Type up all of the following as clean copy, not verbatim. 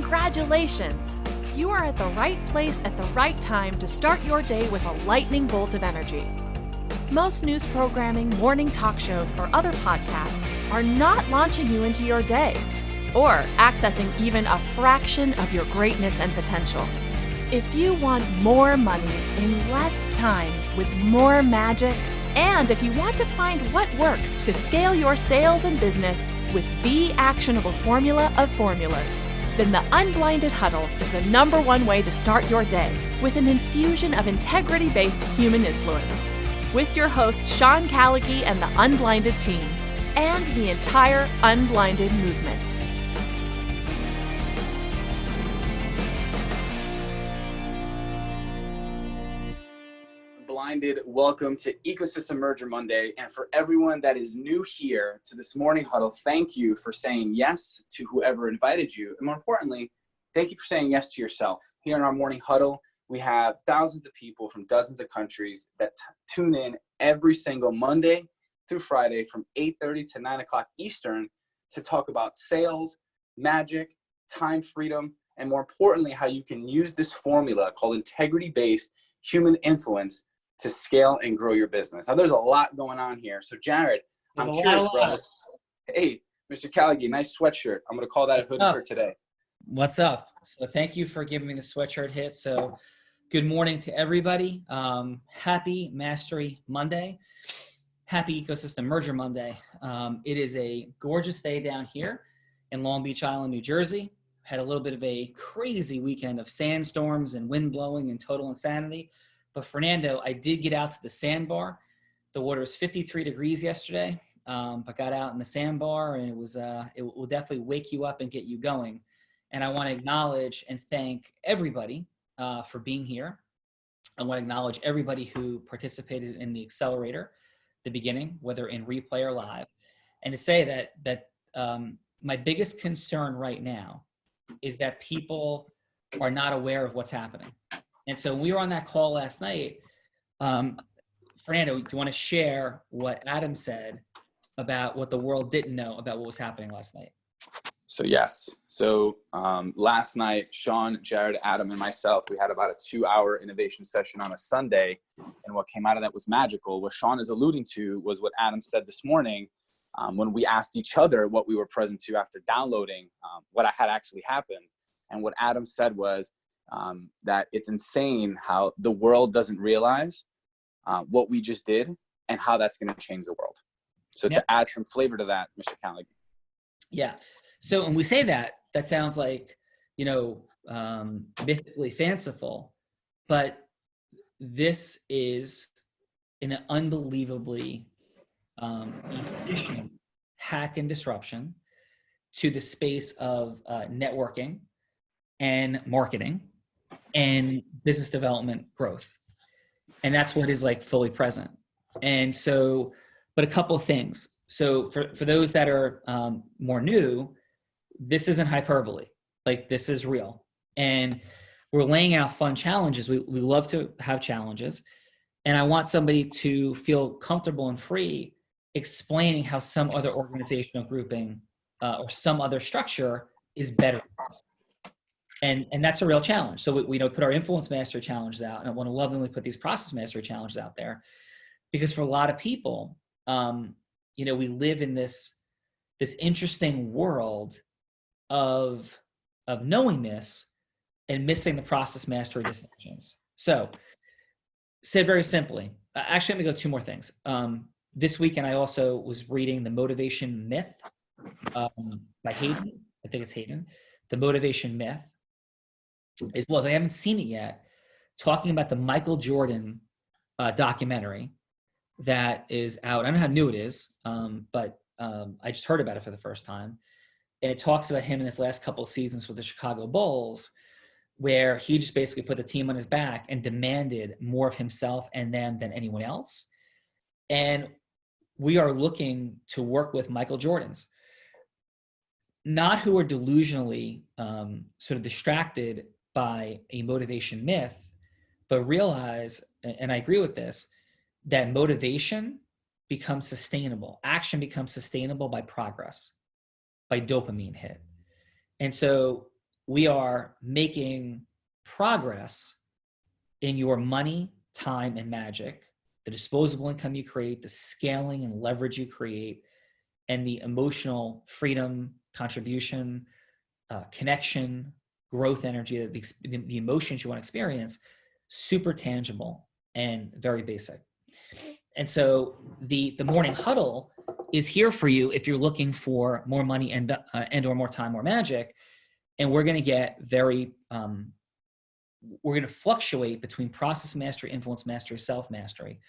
Congratulations! You are at the right place at the right time to start your day with a lightning bolt of energy. Most news programming, morning talk shows, or other podcasts are not launching you into your day or accessing even a fraction of your greatness and potential. If you want more money in less time with more magic, and if you want to find what works to scale your sales and business with the actionable formula of formulas, then the Unblinded Huddle is the #1 way to start your day with an infusion of integrity-based human influence. With your host, Sean Callagy and the Unblinded team, and the entire Unblinded movement. Blinded, welcome to Ecosystem Merger Monday. And for everyone that is new here to this morning huddle, thank you for saying yes to whoever invited you. And more importantly, thank you for saying yes to yourself. Here in our morning huddle, we have thousands of people from dozens of countries that tune in every single Monday through Friday from 8:30 to 9 o'clock Eastern to talk about sales, magic, time freedom, and more importantly, how you can use this formula called integrity-based human influence to scale and grow your business. Now, there's a lot going on here. So, Jared, I'm curious, bro. Hey, Mr. Callagy, nice sweatshirt. I'm going to call that a hoodie for today. What's up? So thank you for giving me the sweatshirt hit. So good morning to everybody. Happy Mastery Monday. Happy Ecosystem Merger Monday. It is a gorgeous day down here in Long Beach Island, New Jersey. Had a little bit of a crazy weekend of sandstorms and wind blowing and total insanity. But Fernando, I did get out to the sandbar. The water was 53 degrees yesterday, but got out in the sandbar, and it will definitely wake you up and get you going. And I want to acknowledge and thank everybody for being here. I want to acknowledge everybody who participated in the accelerator, the beginning, whether in replay or live, and to say that my biggest concern right now is that people are not aware of what's happening. And so we were on that call last night. Fernando, do you want to share what Adam said about what the world didn't know about what was happening last night? So yes. So last night, Sean, Jared, Adam, and myself, we had about a 2-hour innovation session on a Sunday. And what came out of that was magical. What Sean is alluding to was what Adam said this morning when we asked each other what we were present to after downloading what had actually happened. And what Adam said was that it's insane how the world doesn't realize what we just did and how that's going to change the world. So to add some flavor to that, Mr. Callagy. Yeah. So when we say that sounds like, mythically fanciful, but this is an unbelievably efficient hack and disruption to the space of networking and marketing and business development growth. And that's what is like fully present. And so, but a couple of things. So for those that are more new, this isn't hyperbole. Like, this is real. And we're laying out fun challenges. We love to have challenges. And I want somebody to feel comfortable and free explaining how some other organizational grouping or some other structure is better for us. And that's a real challenge. So we put our influence mastery challenges out, and I want to lovingly put these process mastery challenges out there, because for a lot of people, we live in this interesting world of knowingness and missing the process mastery distinctions. So, said very simply, actually, I'm gonna go 2 more things. This weekend, I also was reading The Motivation Myth by Hayden. I think it's Hayden. The Motivation Myth, as well as, I haven't seen it yet, talking about the Michael Jordan documentary that is out. I don't know how new it is, but I just heard about it for the first time. And it talks about him in his last couple of seasons with the Chicago Bulls, where he just basically put the team on his back and demanded more of himself and them than anyone else. And we are looking to work with Michael Jordans, not who are delusionally sort of distracted by a motivation myth, but realize, and I agree with this, that motivation becomes sustainable. Action becomes sustainable by progress, by dopamine hit. And so we are making progress in your money, time, and magic, the disposable income you create, the scaling and leverage you create, and the emotional freedom, contribution, connection, growth energy, the emotions you want to experience, super tangible and very basic. And so the morning huddle is here for you if you're looking for more money and or more time, more magic. And we're going to get we're going to fluctuate between process mastery, influence mastery, self-mastery.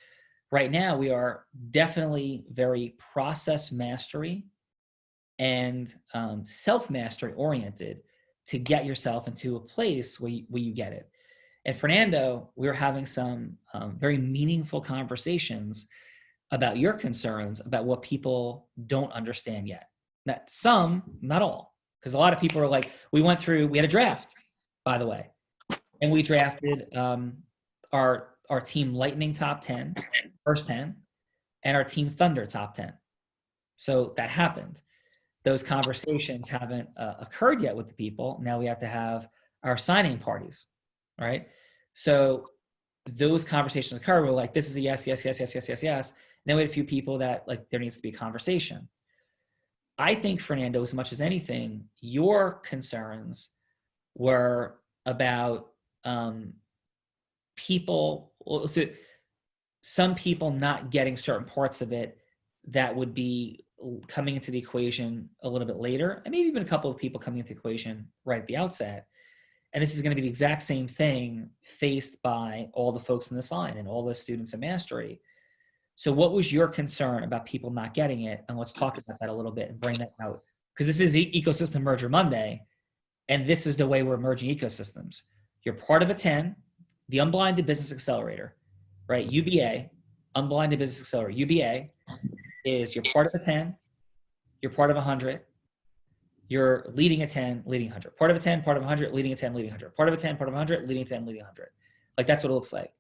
Right now, we are definitely very process mastery and self-mastery oriented to get yourself into a place where you get it. And Fernando, we were having some very meaningful conversations about your concerns about what people don't understand yet. Not some, not all, because a lot of people are like, we had a draft, by the way, and we drafted our team Lightning top 10, first 10, and our team Thunder top 10. So that happened. Those conversations haven't occurred yet with the people. Now we have to have our signing parties, right? So those conversations occur. We're like, this is a yes, yes, yes, yes, yes, yes, yes. And then we had a few people that like, there needs to be a conversation. I think, Fernando, as much as anything, your concerns were about some people not getting certain parts of it that would be coming into the equation a little bit later, and maybe even a couple of people coming into the equation right at the outset. And this is going to be the exact same thing faced by all the folks in this line and all the students in Mastery. So what was your concern about people not getting it? And let's talk about that a little bit and bring that out. Because this is Ecosystem Merger Monday, and this is the way we're merging ecosystems. You're part of a 10, the Unblinded Business Accelerator, right? UBA, Unblinded Business Accelerator. UBA is you're part of a 10, you're part of 100, you're leading a 10, leading 100. Part of a 10, part of 100, leading a 10, leading 100. Part of a 10, part of 100, leading a 10, leading 100. Like that's what it looks like.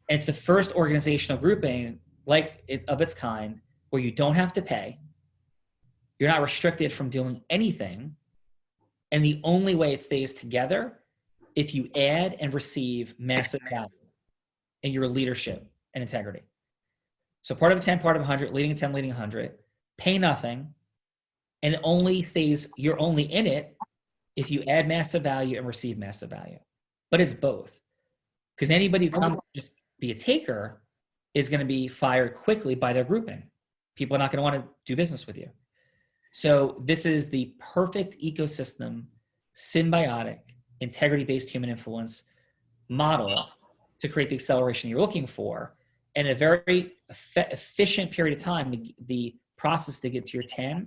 And it's the first organizational grouping of its kind where you don't have to pay. You're not restricted from doing anything. And the only way it stays together if you add and receive massive value in your leadership and integrity. So part of a 10, part of 100, leading a 10, leading 100, pay nothing, and you're only in it if you add massive value and receive massive value. But it's both. Because anybody who comes to just be a taker is going to be fired quickly by their grouping. People are not going to want to do business with you. So this is the perfect ecosystem, symbiotic, integrity-based human influence model to create the acceleration you're looking for. And a very efficient period of time, the process to get to your 10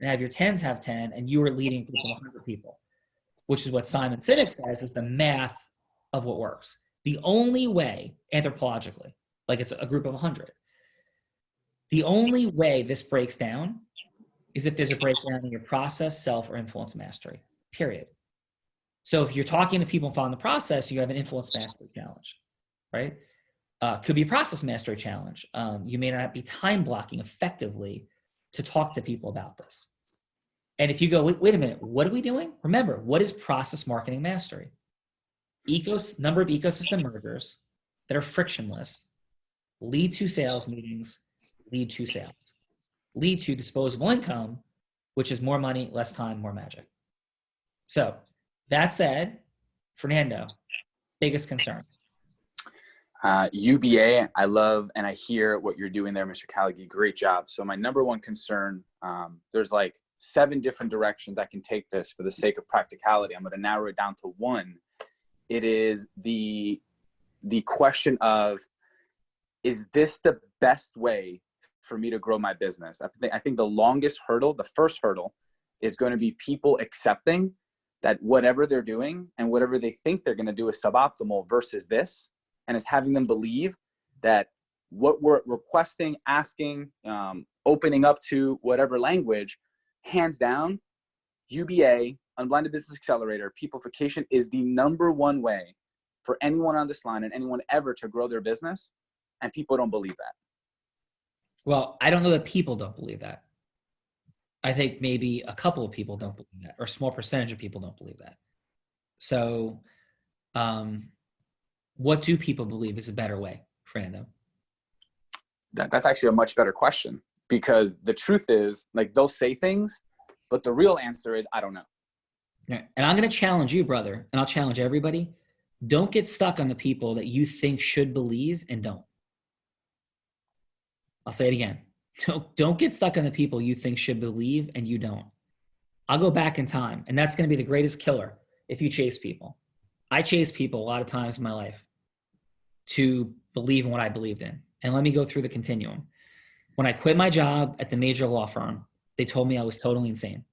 and have your 10s have 10, and you are leading people 100 people, which is what Simon Sinek says is the math of what works. The only way, anthropologically, like it's a group of 100, the only way this breaks down is if there's a breakdown in your process, self, or influence mastery, period. So if you're talking to people and following the process, you have an influence mastery challenge, right? Could be a process mastery challenge. You may not be time blocking effectively to talk to people about this. And if you go, wait a minute, what are we doing? Remember, what is process marketing mastery? Number of ecosystem mergers that are frictionless lead to sales meetings, lead to sales, lead to disposable income, which is more money, less time, more magic. So that said, Fernando, biggest concern. UBA, I love and I hear what you're doing there, Mr. Callagy. Great job. So my number one concern, there's like 7 different directions I can take this for the sake of practicality. I'm going to narrow it down to one. It is the question of, is this the best way for me to grow my business? I think the longest hurdle, the first hurdle, is going to be people accepting that whatever they're doing and whatever they think they're going to do is suboptimal versus this. And it's having them believe that what we're requesting, asking, opening up to whatever language, hands down, UBA, Unblinded Business Accelerator, peopleification is the number one way for anyone on this line and anyone ever to grow their business. And people don't believe that. Well, I don't know that people don't believe that. I think maybe a couple of people don't believe that, or a small percentage of people don't believe that. So what do people believe is a better way, Fernando? That's actually a much better question, because the truth is, like, they'll say things, but the real answer is, I don't know. And I'm going to challenge you, brother, and I'll challenge everybody. Don't get stuck on the people that you think should believe and don't. I'll say it again. Don't get stuck on the people you think should believe and you don't. I'll go back in time, and that's going to be the greatest killer if you chase people. I chase people a lot of times in my life to believe in what I believed in. And let me go through the continuum. When I quit my job at the major law firm, they told me I was totally insane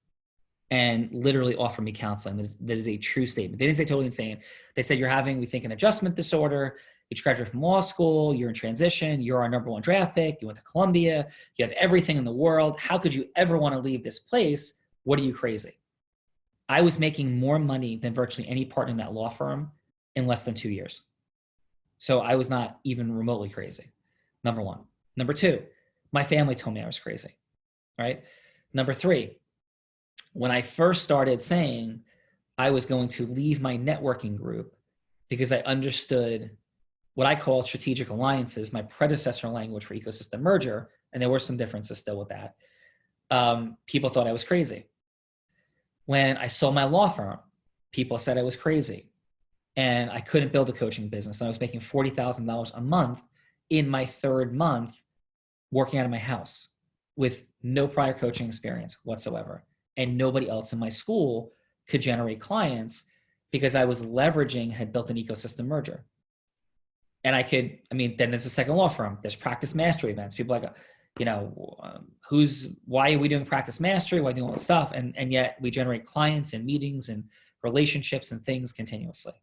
and literally offered me counseling. That is a true statement. They didn't say totally insane. They said, you're having, we think, an adjustment disorder. You just graduated from law school. You're in transition. You're our #1 draft pick. You went to Columbia. You have everything in the world. How could you ever want to leave this place? What are you, crazy? I was making more money than virtually any partner in that law firm in less than 2 years. So I was not even remotely crazy. Number one. Number two, my family told me I was crazy, right? Number three, when I first started saying I was going to leave my networking group because I understood what I call strategic alliances, my predecessor language for ecosystem merger, and there were some differences still with that, people thought I was crazy. When I sold my law firm, people said I was crazy and I couldn't build a coaching business. And I was making $40,000 a month in my third month working out of my house with no prior coaching experience whatsoever. And nobody else in my school could generate clients because I was leveraging, had built an ecosystem merger. And then there's a second law firm. There's practice mastery events. People are like, why are we doing practice mastery? Why doing all this stuff? And yet we generate clients and meetings and relationships and things continuously.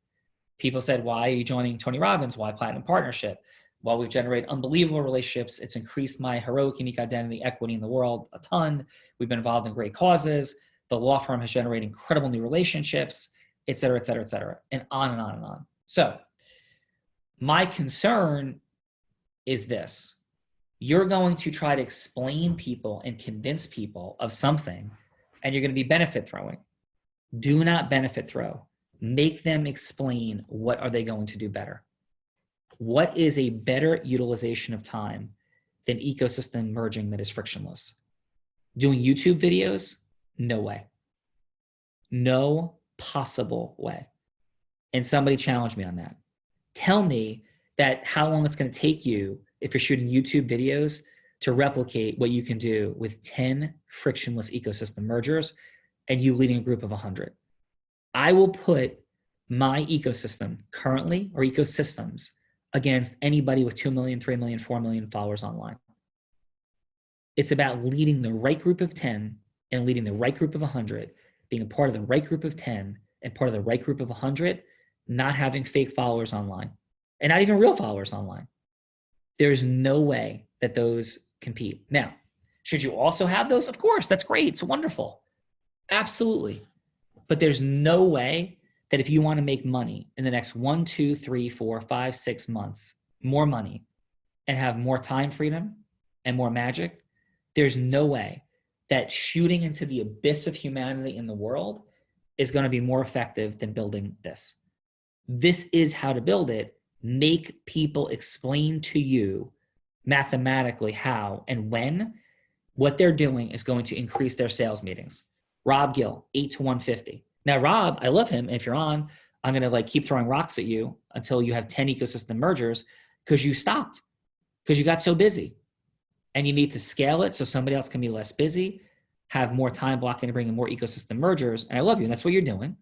People said, why are you joining Tony Robbins? Why Platinum Partnership? Well, we've generated unbelievable relationships. It's increased my heroic, unique identity, equity in the world a ton. We've been involved in great causes. The law firm has generated incredible new relationships, et cetera, et cetera, et cetera, and on and on and on. So my concern is this. You're going to try to explain people and convince people of something, and you're going to be benefit throwing. Do not benefit throw. Make them explain what are they going to do better. What is a better utilization of time than ecosystem merging that is frictionless? Doing YouTube videos? No way. No possible way. And somebody challenged me on that. Tell me that how long it's going to take you if you're shooting YouTube videos to replicate what you can do with 10 frictionless ecosystem mergers and you leading a group of 100. I will put my ecosystem currently, or ecosystems, against anybody with 2 million, 3 million, 4 million followers online. It's about leading the right group of 10 and leading the right group of 100, being a part of the right group of 10 and part of the right group of 100, not having fake followers online and not even real followers online. There's no way that those compete. Now, should you also have those? Of course, that's great. It's wonderful. Absolutely. But there's no way that if you want to make money in the next 1, 2, 3, 4, 5, 6 months, more money, and have more time freedom and more magic, there's no way that shooting into the abyss of humanity in the world is going to be more effective than building this. This is how to build it. Make people explain to you mathematically how and when what they're doing is going to increase their sales meetings. Rob Gill, 8 to 150. Now, Rob, I love him. If you're on, I'm going to keep throwing rocks at you until you have 10 ecosystem mergers because you stopped, because you got so busy. And you need to scale it so somebody else can be less busy, have more time blocking to bring in more ecosystem mergers. And I love you. And that's what you're doing.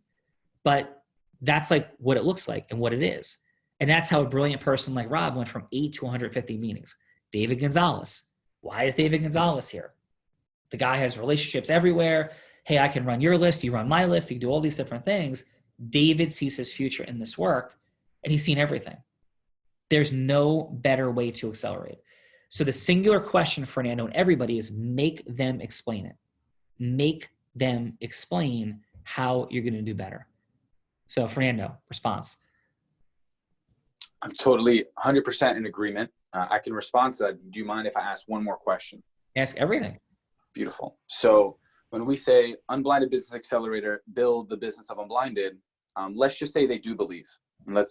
But that's what it looks like and what it is. And that's how a brilliant person like Rob went from 8 to 150 meetings. David Gonzalez. Why is David Gonzalez here? The guy has relationships everywhere. Hey, I can run your list. You run my list. You do all these different things. David sees his future in this work, and he's seen everything. There's no better way to accelerate. So the singular question, Fernando, and everybody is make them explain it. Make them explain how you're going to do better. So Fernando, response. I'm totally 100% in agreement. I can respond to that. Do you mind if I ask one more question? Ask everything. Beautiful. So when we say Unblinded Business Accelerator, build the business of Unblinded, Let's just say they do believe. And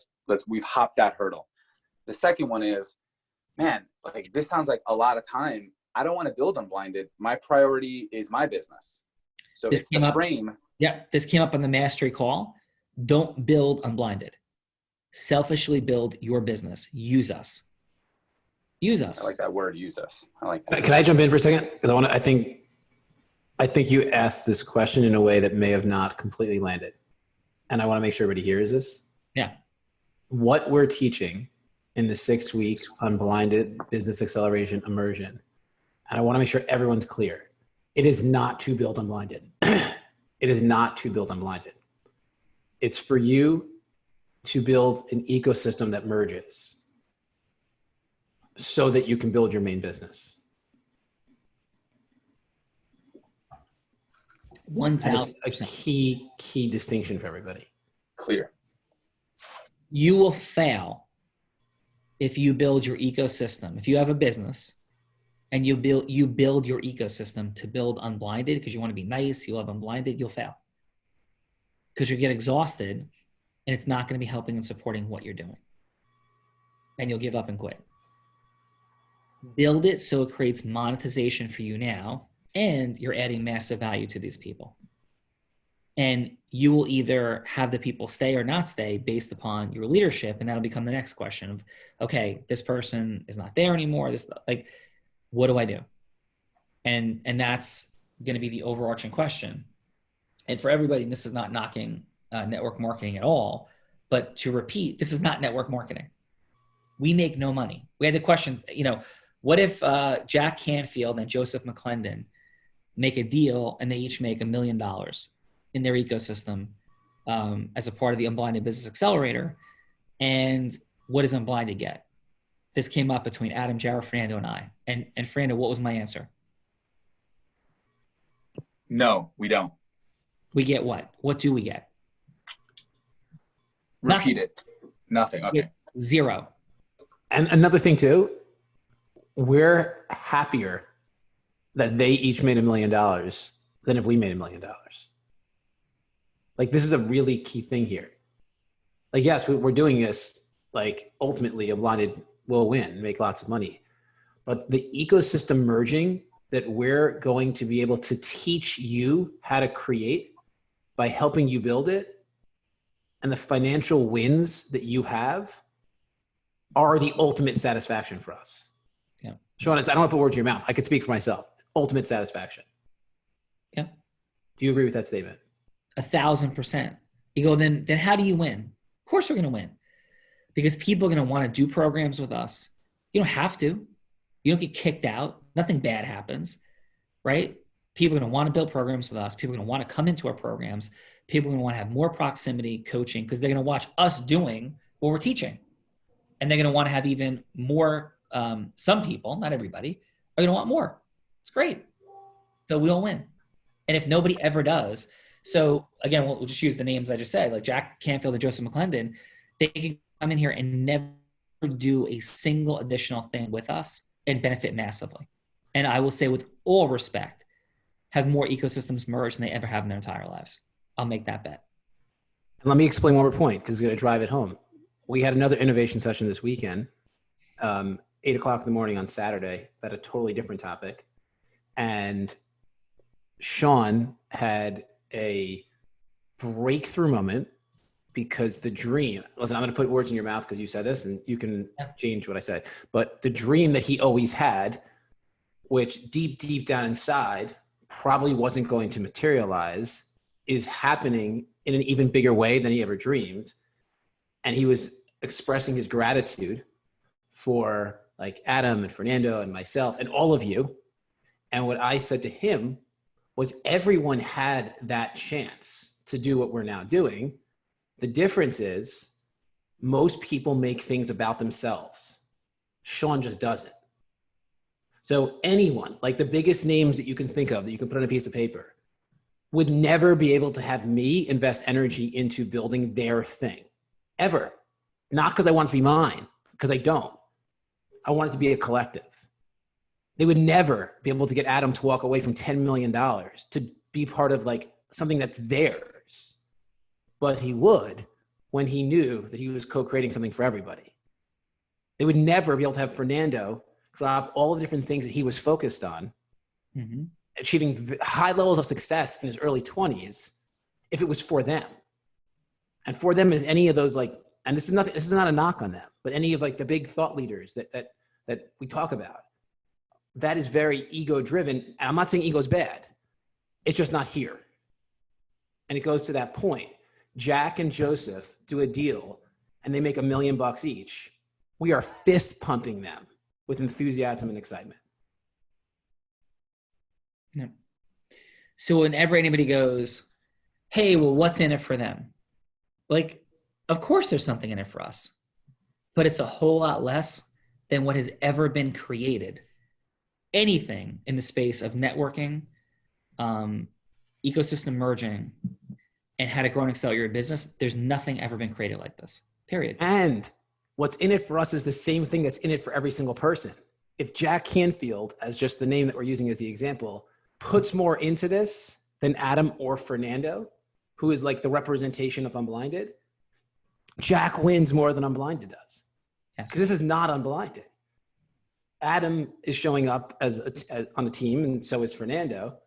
we've hopped that hurdle. The second one is, man, like this sounds like a lot of time. I don't want to build unblinded. My priority is my business. So it's the frame. Yeah, this came up on the mastery call. Don't build unblinded. Selfishly build your business. Use us. Use us. I like that word, use us. I like that. Can I jump in for a second? Because I think you asked this question in a way that may have not completely landed. And I want to make sure everybody hears this. Yeah. What we're teaching in the 6-week unblinded business acceleration immersion, and I want to make sure everyone's clear. It is not to build unblinded. It is not to build unblinded. It's for you to build an ecosystem that merges so that you can build your main business. 1,000%. A key distinction for everybody. Clear. You will fail if you build your ecosystem. If you have a business and you build your ecosystem to build unblinded because you want to be nice, you love unblinded, you'll fail. Because you get exhausted and it's not going to be helping and supporting what you're doing. And you'll give up and quit. Build it so it creates monetization for you now, and you're adding massive value to these people. And you will either have the people stay or not stay based upon your leadership, and that'll become the next question of, okay, this person is not there anymore. What do I do? And that's going to be the overarching question. And for everybody, and this is not knocking network marketing at all, but to repeat, this is not network marketing. We make no money. We had the question, what if Jack Canfield and Joseph McClendon make a deal and they each make $1 million in their ecosystem as a part of the Unblinded Business Accelerator? And what does Unblinded get? This came up between Adam, Jared, Fernando, and I. And Fernando, what was my answer? No, we don't. We get what? What do we get? Repeat it. Nothing. Okay. Zero. And another thing too, we're happier that they each made $1 million than if we made $1 million. Like, this is a really key thing here. Like, yes, we're doing this, like, ultimately Unblinded will win, make lots of money. But the ecosystem merging that we're going to be able to teach you how to create by helping you build it, and the financial wins that you have are the ultimate satisfaction for us. Yeah. Sean, I don't want to put words in your mouth. I could speak for myself. Ultimate satisfaction. Yeah. Do you agree with that statement? 1,000%. You go, then how do you win? Of course we're going to win. Because people are going to want to do programs with us. You don't have to. You don't get kicked out. Nothing bad happens, right? People are going to want to build programs with us. People are going to want to come into our programs. People are going to want to have more proximity coaching because they're going to watch us doing what we're teaching. And they're going to want to have even more, some people, not everybody, are going to want more. It's great. So we'll win. And if nobody ever does, so again, we'll just use the names I just said, like Jack Canfield and Joseph McClendon, they can come in here and never do a single additional thing with us and benefit massively. And I will say with all respect, have more ecosystems merge than they ever have in their entire lives. I'll make that bet. And let me explain one more point because it's going to drive it home. We had another innovation session this weekend, 8 o'clock in the morning on Saturday, about a totally different topic. And Sean had a breakthrough moment because the dream, listen, I'm going to put words in your mouth because you said this and you can change what I said, but the dream that he always had, which deep down inside probably wasn't going to materialize, is happening in an even bigger way than he ever dreamed. And he was expressing his gratitude for like Adam and Fernando and myself and all of you. And what I said to him was everyone had that chance to do what we're now doing. The difference is most people make things about themselves. Sean just doesn't. So anyone, like the biggest names that you can think of that you can put on a piece of paper, would never be able to have me invest energy into building their thing, ever. Not because I want it to be mine, because I don't. I want it to be a collective. They would never be able to get Adam to walk away from $10 million to be part of like something that's theirs. but he would when he knew that he was co-creating something for everybody. They would never be able to have Fernando drop all the different things that he was focused on, achieving high levels of success in his early 20s, if it was for them. And for them is any of those, like, and this is not a knock on them, but any of like the big thought leaders that we talk about, that is very ego driven. And I'm not saying ego's bad. It's just not here. And it goes to that point. Jack and Joseph do a deal and they make $1 million each. We are fist pumping them with enthusiasm and excitement. Yeah. So whenever anybody goes, hey, well, what's in it for them? Like, of course there's something in it for us, but it's a whole lot less than what has ever been created. Anything in the space of networking, ecosystem merging, and how to grow and accelerate your business, there's nothing ever been created like this, period. And what's in it for us is the same thing that's in it for every single person. If Jack Canfield, as just the name that we're using as the example, puts more into this than Adam or Fernando, who is like the representation of Unblinded, Jack wins more than Unblinded does. Because this is not Unblinded. Adam is showing up as on the team, and so is Fernando.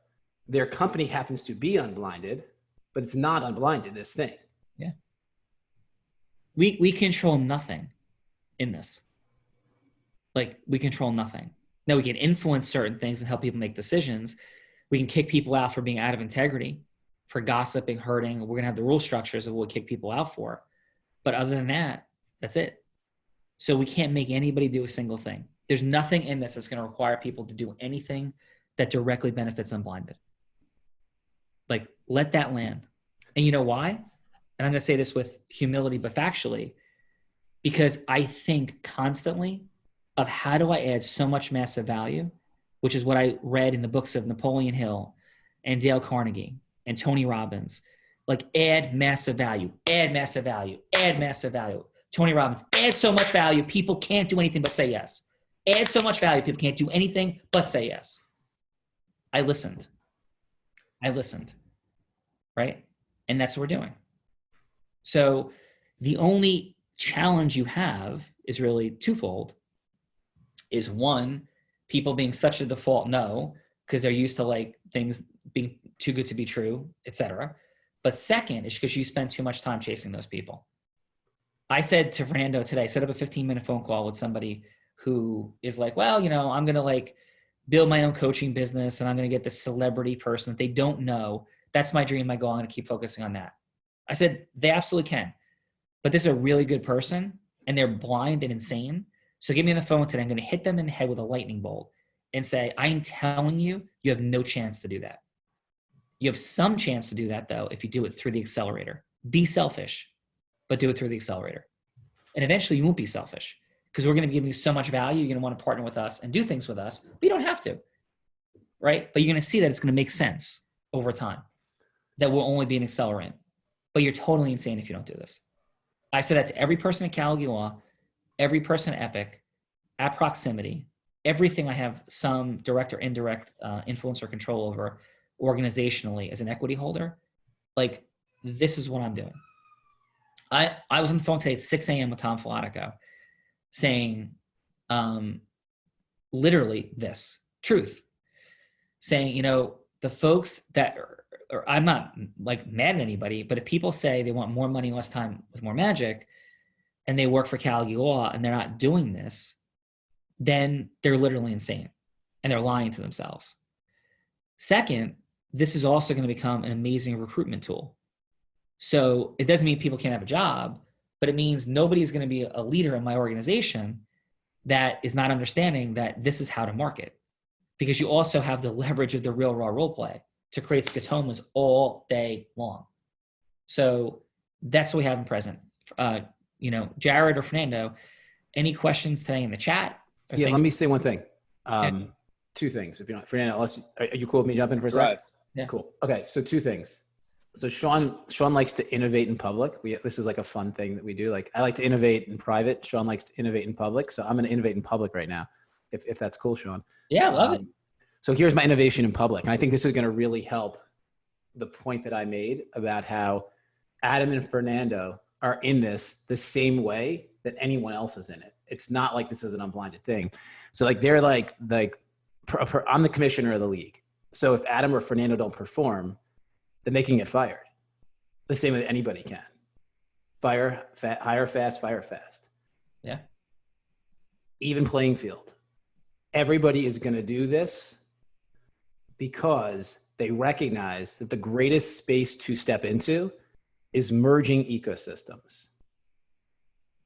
Their company happens to be Unblinded, but it's not Unblinded, this thing. Yeah. We control nothing in this. Like, we control nothing. Now, we can influence certain things and help people make decisions. We can kick people out for being out of integrity, for gossiping, hurting. We're going to have the rule structures of what we'll kick people out for. But other than that, that's it. So we can't make anybody do a single thing. There's nothing in this that's going to require people to do anything that directly benefits Unblinded. Like, let that land. And you know why? And I'm going to say this with humility, but factually, because I think constantly of how do I add so much massive value, which is what I read in the books of Napoleon Hill and Dale Carnegie and Tony Robbins. Like, add massive value, add massive value, add massive value. Tony Robbins, add so much value, people can't do anything but say yes. Add so much value, people can't do anything but say yes. I listened, right? And that's what we're doing. So the only challenge you have is really twofold. Is one, people being such a default no, because they're used to like things being too good to be true, etc. But second is because you spend too much time chasing those people. I said to Fernando today, set up a 15-minute phone call with somebody who is like, well, you know, I'm going to like build my own coaching business and I'm going to get the celebrity person that they don't know. That's my dream, my goal. I'm going to keep focusing on that. I said, they absolutely can. But this is a really good person and they're blind and insane. So get me on the phone today. I'm going to hit them in the head with a lightning bolt and say, I'm telling you, you have no chance to do that. You have some chance to do that, though, if you do it through the accelerator. Be selfish, but do it through the accelerator. And eventually you won't be selfish because we're going to be giving you so much value. You're going to want to partner with us and do things with us, but you don't have to, right? But you're going to see that it's going to make sense over time, that will only be an accelerant. But you're totally insane if you don't do this. I said that to every person at Callagy Law, every person at Epic, at Proximity, everything I have some direct or indirect influence or control over organizationally as an equity holder. Like, this is what I'm doing. I was on the phone today at 6 a.m. with Tom Filatico saying literally this, truth. Saying, you know, the folks that or I'm not like mad at anybody, but if people say they want more money, less time with more magic, and they work for Callagy Law and they're not doing this, then they're literally insane and they're lying to themselves. Second, this is also going to become an amazing recruitment tool. So it doesn't mean people can't have a job, but it means nobody's going to be a leader in my organization that is not understanding that this is how to market, because you also have the leverage of the real raw role play to create scotomas all day long. So that's what we have in present. You know, Jared or Fernando, any questions today in the chat? Yeah, let me say one thing. Two things. If you're not, Fernando, are you cool with me jumping for a second? Yeah. Cool. Okay, so two things. So Sean likes to innovate in public. This is like a fun thing that we do. Like, I like to innovate in private. Sean likes to innovate in public. So I'm going to innovate in public right now, if that's cool, Sean. Yeah, love it. So here's my innovation in public. And I think this is going to really help the point that I made about how Adam and Fernando are in this the same way that anyone else is in it. It's not like this is an unblinded thing. So like they're like I'm the commissioner of the league. So if Adam or Fernando don't perform, then they can get fired. The same way anybody can. Hire fast, fire fast. Yeah. Even playing field. Everybody is going to do this because they recognize that the greatest space to step into is merging ecosystems.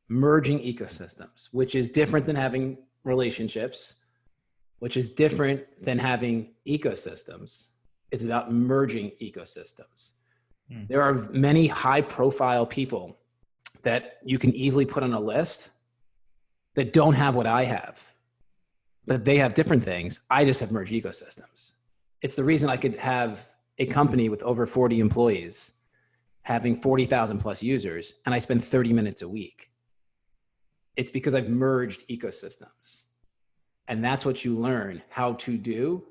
Merging ecosystems, which is different than having relationships, which is different than having ecosystems. It's about merging ecosystems. There are many high-profile people that you can easily put on a list that don't have what I have, but they have different things. I just have merged ecosystems. It's the reason I could have a company with over 40 employees having 40,000 plus users, and I spend 30 minutes a week. It's because I've merged ecosystems. And that's what you learn how to do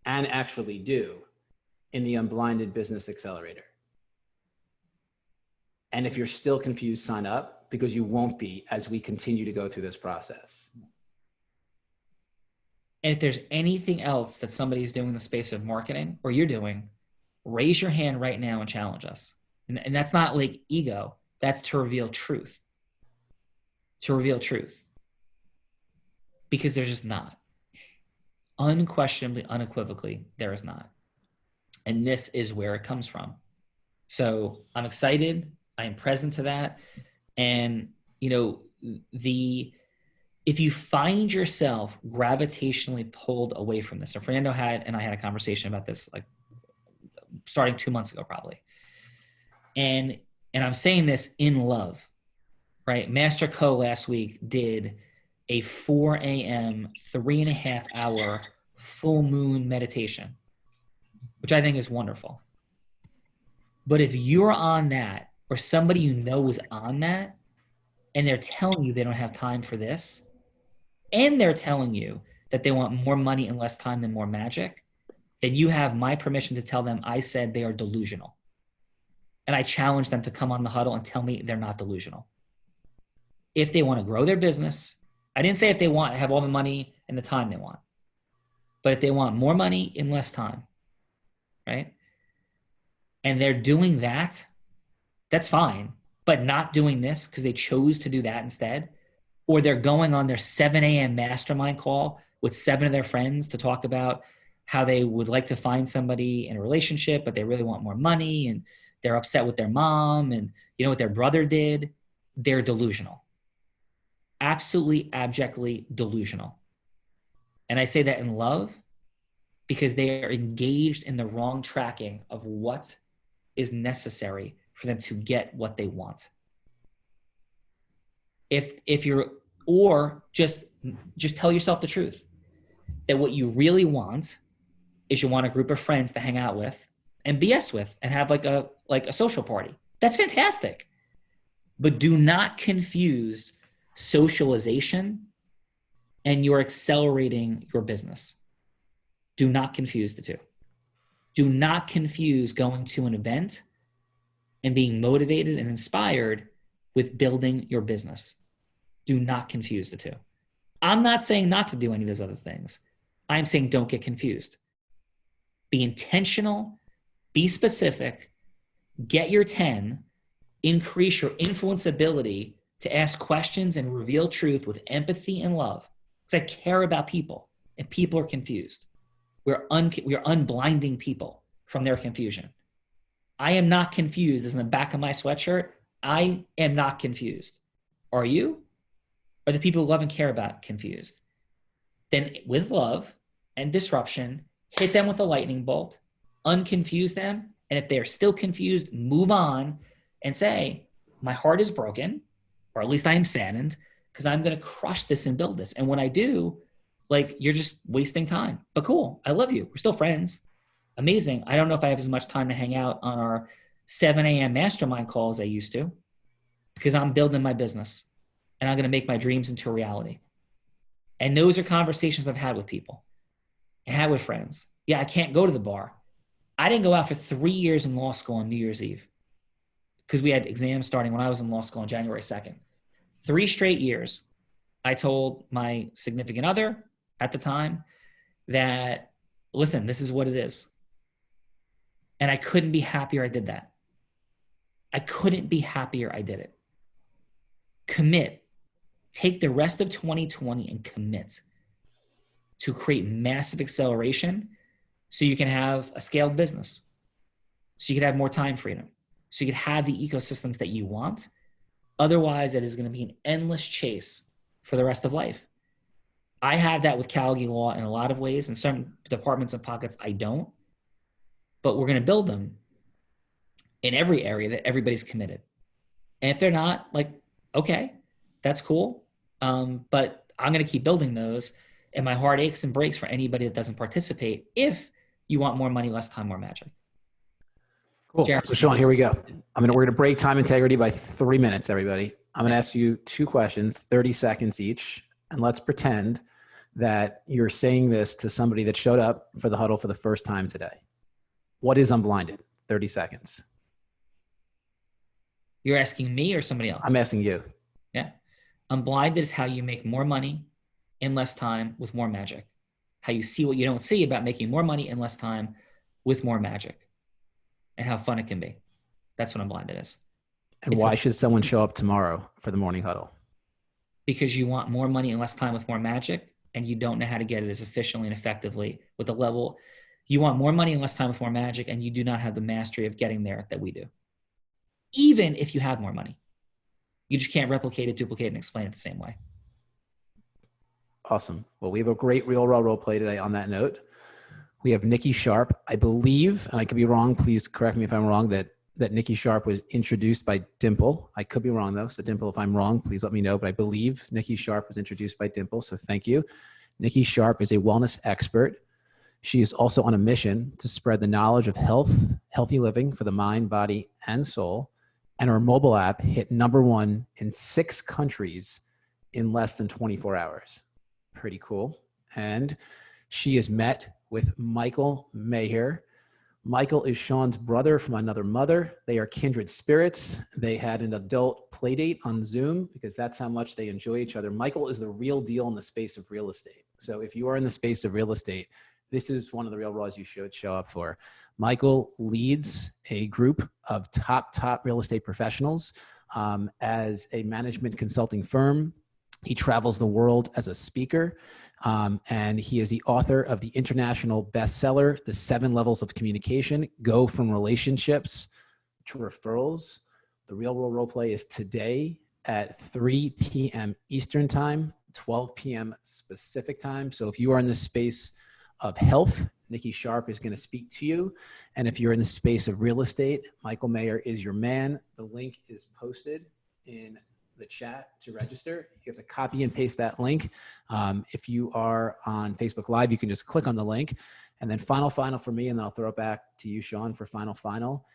and actually do in the Unblinded Business Accelerator. And if you're still confused, sign up, because you won't be as we continue to go through this process. And if there's anything else that somebody's doing in the space of marketing or you're doing, raise your hand right now and challenge us. And that's not like ego. That's to reveal truth. To reveal truth. Because there's just not. Unquestionably, unequivocally, there is not. And this is where it comes from. So I'm excited. I am present to that. And, you know, if you find yourself gravitationally pulled away from this, so Fernando and I had a conversation about this, like starting 2 months ago, probably. And I'm saying this in love, right? Master Co last week did a 4 a.m., 3.5 hour full moon meditation, which I think is wonderful. But if you're on that, or somebody you know is on that, and they're telling you they don't have time for this, and they're telling you that they want more money and less time than more magic, then you have my permission to tell them I said they are delusional. And I challenge them to come on the huddle and tell me they're not delusional. If they want to grow their business, I didn't say if they want to have all the money and the time they want, but if they want more money in less time, right? And they're doing that, that's fine, but not doing this because they chose to do that instead, or they're going on their 7 a.m. mastermind call with 7 of their friends to talk about how they would like to find somebody in a relationship, but they really want more money, and they're upset with their mom, and you know what their brother did, they're delusional. Absolutely, abjectly delusional. And I say that in love because they are engaged in the wrong tracking of what is necessary for them to get what they want. If you're, or just tell yourself the truth, that what you really want is you want a group of friends to hang out with and BS with and have like a social party. That's fantastic. But do not confuse socialization and you're accelerating your business. Do not confuse the two. Do not confuse going to an event and being motivated and inspired with building your business. Do not confuse the two. I'm not saying not to do any of those other things. I'm saying don't get confused. Be intentional, be specific, get your 10, increase your influence ability to ask questions and reveal truth with empathy and love. Because I care about people, and people are confused. We're unblinding people from their confusion. I am not confused is in the back of my sweatshirt. I am not confused. Are you? Are the people who love and care about confused? Then with love and disruption, hit them with a lightning bolt, unconfuse them. And if they're still confused, move on and say, my heart is broken, or at least I am saddened, because I'm going to crush this and build this. And when I do, like, you're just wasting time. But cool, I love you. We're still friends. Amazing. I don't know if I have as much time to hang out on our 7 a.m. mastermind calls as I used to, because I'm building my business and I'm going to make my dreams into a reality. And those are conversations I've had with people and had with friends. Yeah, I can't go to the bar. I didn't go out for 3 years in law school on New Year's Eve. because we had exams starting when I was in law school on January 2nd. 3 straight years, I told my significant other at the time that, listen, this is what it is. And I couldn't be happier I did that. I couldn't be happier I did it. Commit. Take the rest of 2020 and commit to create massive acceleration so you can have a scaled business, so you can have more time freedom, so you can have the ecosystems that you want. Otherwise, it is going to be an endless chase for the rest of life. I have that with Callagy Law in a lot of ways. In some departments and pockets, I don't. But we're going to build them in every area that everybody's committed. And if they're not, like, okay, that's cool. But I'm going to keep building those. And my heart aches and breaks for anybody that doesn't participate if you want more money, less time, more magic. Cool. Jared. So Sean, here we go. We're going to break time integrity by 3 minutes, everybody. I'm going to ask you 2 questions, 30 seconds each. And let's pretend that you're saying this to somebody that showed up for the huddle for the first time today. What is unblinded? 30 seconds. You're asking me or somebody else? I'm asking you. Yeah. Unblinded is how you make more money in less time with more magic. How you see what you don't see about making more money in less time with more magic. And how fun it can be. That's what unblinded is. And why should someone show up tomorrow for the morning huddle? Because you want more money in less time with more magic, and you don't know how to get it as efficiently and effectively with the level. You want more money in less time with more magic, and you do not have the mastery of getting there that we do. Even if you have more money. You just can't replicate it, duplicate it, and explain it the same way. Awesome. Well, we have a great real raw role play today on that note. We have Nikki Sharp. I believe, and I could be wrong, please correct me if I'm wrong, that Nikki Sharp was introduced by Dimple. I could be wrong though. So Dimple, if I'm wrong, please let me know. But I believe Nikki Sharp was introduced by Dimple. So thank you. Nikki Sharp is a wellness expert. She is also on a mission to spread the knowledge of health, healthy living for the mind, body, and soul. And her mobile app hit #1 in 6 countries in less than 24 hours. Pretty cool. And she is met with Michael Maher. Michael is Sean's brother from another mother. They are kindred spirits. They had an adult play date on Zoom because that's how much they enjoy each other. Michael is the real deal in the space of real estate. So if you are in the space of real estate, this is one of the real raws you should show up for. Michael leads a group of top real estate professionals as a management consulting firm. He travels the world as a speaker, and he is the author of the international bestseller, The 7 Levels of Communication, Go from Relationships to Referrals. The Real World Role Play is today at 3 p.m. Eastern Time, 12 p.m. Pacific Time. So if you are in the space of health, Nikki Sharp is going to speak to you. And if you're in the space of real estate, Michael Maher is your man. The link is posted in the chat to register. You have to copy and paste that link. If you are on Facebook Live, you can just click on the link. And then final for me, and then I'll throw it back to you, Sean, for final.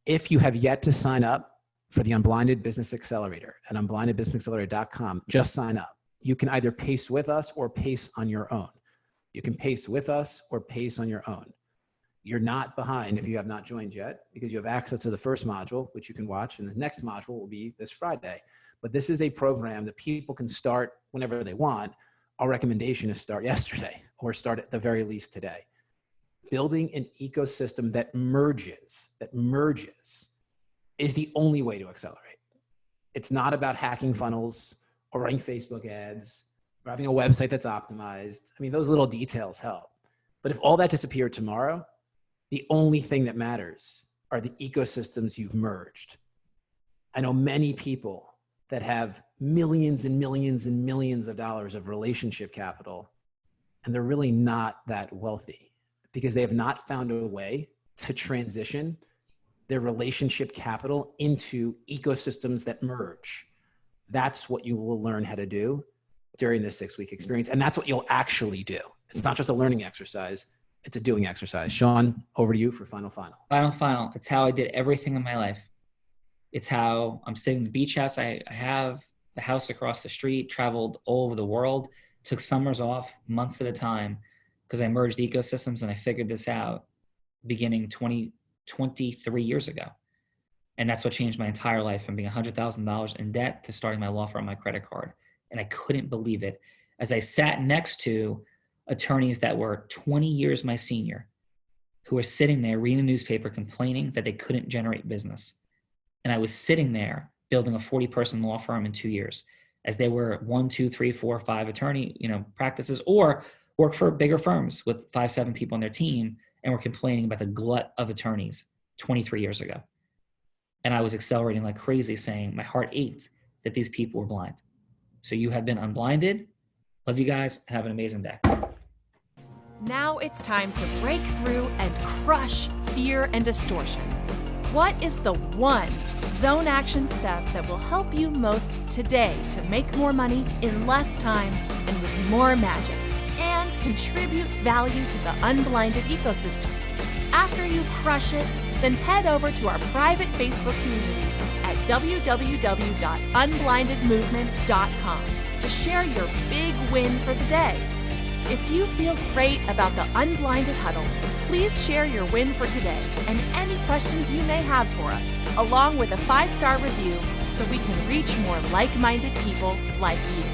If you have yet to sign up for the Unblinded Business Accelerator at unblindedbusinessaccelerator.com, just sign up. You can either pace with us or pace on your own. You can pace with us or pace on your own. You're not behind if you have not joined yet because you have access to the first module, which you can watch, and the next module will be this Friday. But this is a program that people can start whenever they want. Our recommendation is start yesterday or start at the very least today. Building an ecosystem that merges is the only way to accelerate. It's not about hacking funnels or running Facebook ads or having a website that's optimized. I mean, those little details help. But if all that disappeared tomorrow, the only thing that matters are the ecosystems you've merged. I know many people that have millions and millions and millions of dollars of relationship capital, and they're really not that wealthy because they have not found a way to transition their relationship capital into ecosystems that merge. That's what you will learn how to do during this 6-week experience. And that's what you'll actually do. It's not just a learning exercise, it's a doing exercise. Sean, over to you for final. Final. It's how I did everything in my life. It's how I'm sitting in the beach house. I have the house across the street, traveled all over the world, took summers off months at a time because I merged ecosystems and I figured this out beginning 23 years ago. And that's what changed my entire life, from being $100,000 in debt to starting my law firm on my credit card. And I couldn't believe it as I sat next to attorneys that were 20 years my senior, who were sitting there reading a newspaper complaining that they couldn't generate business. And I was sitting there building a 40-person law firm in 2 years, as they were 1, 2, 3, 4, 5 attorney, practices, or work for bigger firms with 5, 7 people on their team, and were complaining about the glut of attorneys 23 years ago. And I was accelerating like crazy, saying my heart ached that these people were blind. So you have been unblinded. Love you guys. Have an amazing day. Now it's time to break through and crush fear and distortion. What is the one zone action step that will help you most today to make more money in less time and with more magic, and contribute value to the unblinded ecosystem? After you crush it, then head over to our private Facebook community at www.unblindedmovement.com to share your big win for the day. If you feel great about the Unblinded Huddle, please share your win for today and any questions you may have for us, along with a 5-star review so we can reach more like-minded people like you.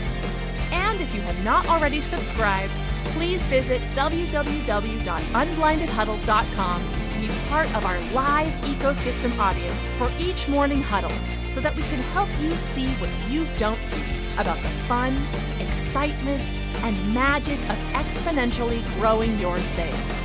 And if you have not already subscribed, please visit www.unblindedhuddle.com to be part of our live ecosystem audience for each morning huddle, so that we can help you see what you don't see about the fun, excitement, and magic of exponentially growing your sales.